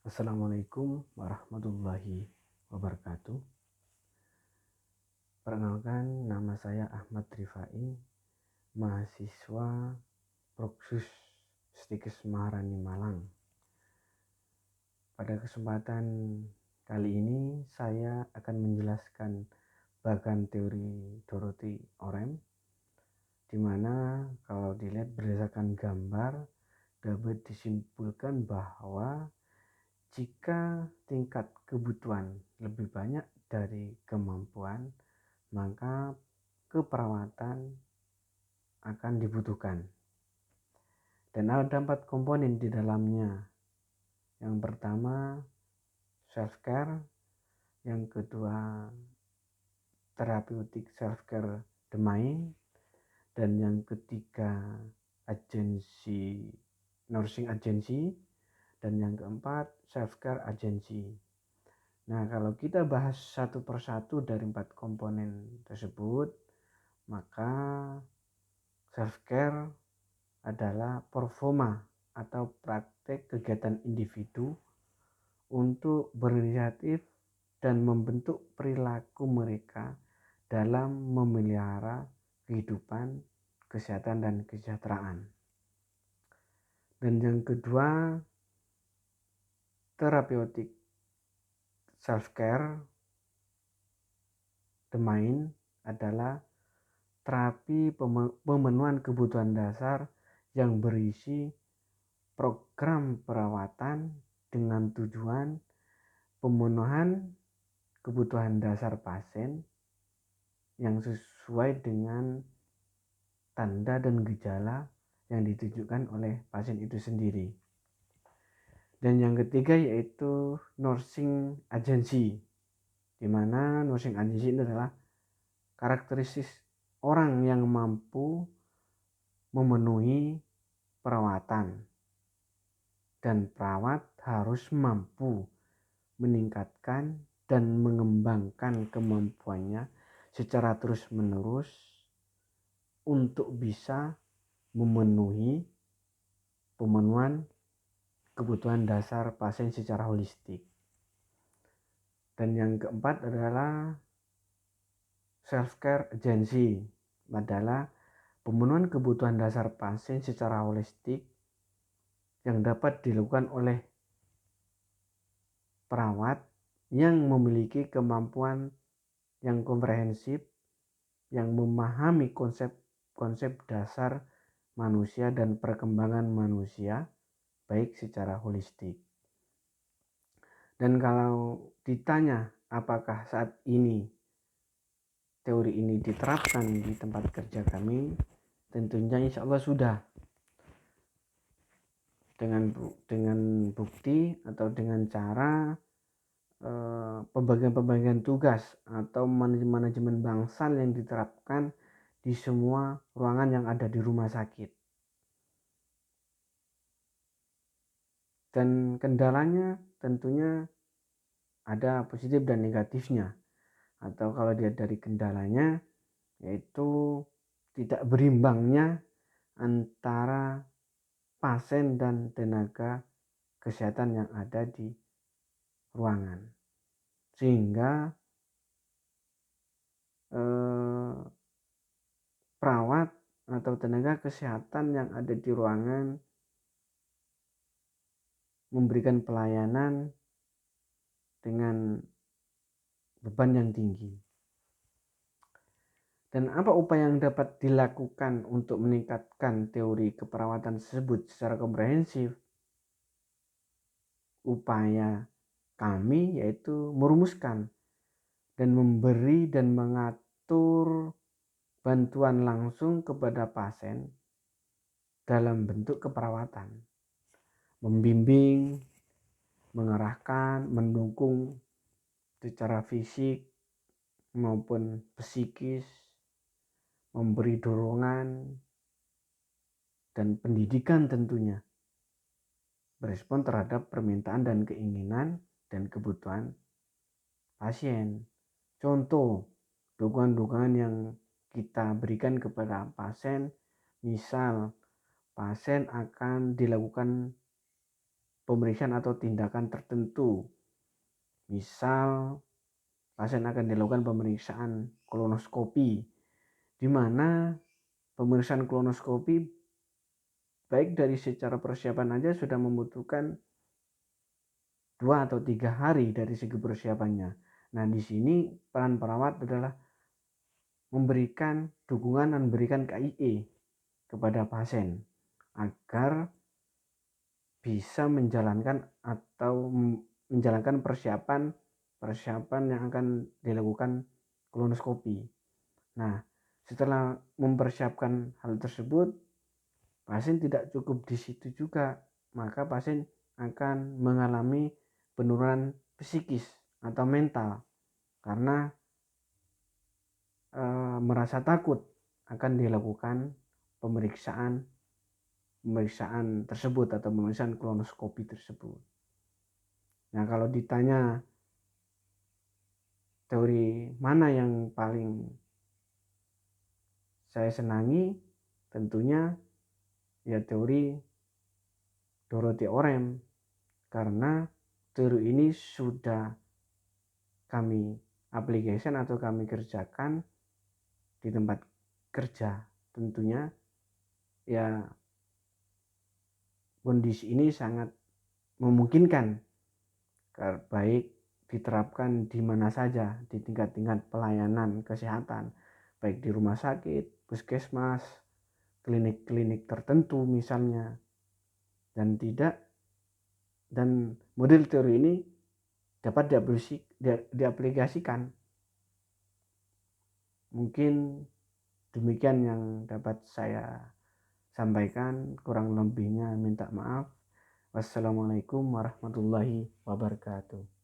Assalamualaikum warahmatullahi wabarakatuh. Perkenalkan, nama saya Ahmad Rifai, mahasiswa Proksus Stikes Maharani Malang. Pada kesempatan kali ini saya akan menjelaskan bagan teori Dorothy Oram, di mana kalau dilihat berdasarkan gambar dapat disimpulkan bahwa jika tingkat kebutuhan lebih banyak dari kemampuan, maka keperawatan akan dibutuhkan. Dan ada 4 komponen di dalamnya. Yang pertama self-care, yang kedua therapeutic self-care domain, dan yang ketiga agency, nursing agency, dan yang keempat self-care agency. Nah, kalau kita bahas satu persatu dari 4 komponen tersebut, maka self-care adalah performa atau praktek kegiatan individu untuk berinisiatif dan membentuk perilaku mereka dalam memelihara kehidupan, kesehatan, dan kesejahteraan. Dan yang kedua, therapeutic self-care domain adalah terapi pemenuhan kebutuhan dasar yang berisi program perawatan dengan tujuan pemenuhan kebutuhan dasar pasien yang sesuai dengan tanda dan gejala yang ditunjukkan oleh pasien itu sendiri. Dan yang ketiga yaitu nursing agency, di mana nursing agency itu adalah karakteristik orang yang mampu memenuhi perawatan, dan perawat harus mampu meningkatkan dan mengembangkan kemampuannya secara terus-menerus untuk bisa memenuhi pemenuhan kebutuhan dasar pasien secara holistik. Dan yang keempat adalah self-care agency, adalah pemenuhan kebutuhan dasar pasien secara holistik yang dapat dilakukan oleh perawat yang memiliki kemampuan yang komprehensif, yang memahami konsep dasar manusia dan perkembangan manusia baik secara holistik. Dan kalau ditanya apakah saat ini teori ini diterapkan di tempat kerja kami, tentunya insya Allah sudah, dengan bukti atau dengan cara pembagian tugas atau manajemen bangsal yang diterapkan di semua ruangan yang ada di rumah sakit. Dan kendalanya tentunya ada positif dan negatifnya. Atau kalau dia dari kendalanya, yaitu tidak berimbangnya antara pasien dan tenaga kesehatan yang ada di ruangan, sehingga perawat atau tenaga kesehatan yang ada di ruangan memberikan pelayanan dengan beban yang tinggi. Dan apa upaya yang dapat dilakukan untuk meningkatkan teori keperawatan tersebut secara komprehensif? Upaya kami yaitu merumuskan dan memberi dan mengatur bantuan langsung kepada pasien dalam bentuk keperawatan, membimbing, mengarahkan, mendukung secara fisik maupun psikis, memberi dorongan dan pendidikan tentunya, berespon terhadap permintaan dan keinginan dan kebutuhan pasien. Contoh, dukungan-dukungan yang kita berikan kepada pasien, misal pasien akan dilakukan pemeriksaan atau tindakan tertentu. Misal pasien akan dilakukan pemeriksaan kolonoskopi, di mana pemeriksaan kolonoskopi baik dari secara persiapan aja sudah membutuhkan 2 atau 3 hari dari segi persiapannya. Nah, di sini peran perawat adalah memberikan dukungan dan memberikan KIE kepada pasien agar bisa menjalankan persiapan yang akan dilakukan kolonoskopi. Nah, setelah mempersiapkan hal tersebut, pasien tidak cukup di situ juga, maka pasien akan mengalami penurunan psikis atau mental karena merasa takut akan dilakukan pemeriksaan tersebut atau pemeriksaan kolonoskopi tersebut. Nah, kalau ditanya teori mana yang paling saya senangi, tentunya ya teori Dorothy Orem, karena teori ini sudah kami aplikasikan atau kami kerjakan di tempat kerja. Tentunya ya kondisi ini sangat memungkinkan baik diterapkan di mana saja di tingkat-tingkat pelayanan kesehatan, baik di rumah sakit, puskesmas, klinik-klinik tertentu misalnya, dan model teori ini dapat diaplikasikan. Mungkin demikian yang dapat saya sampaikan, kurang lebihnya minta maaf. Wassalamualaikum warahmatullahi wabarakatuh.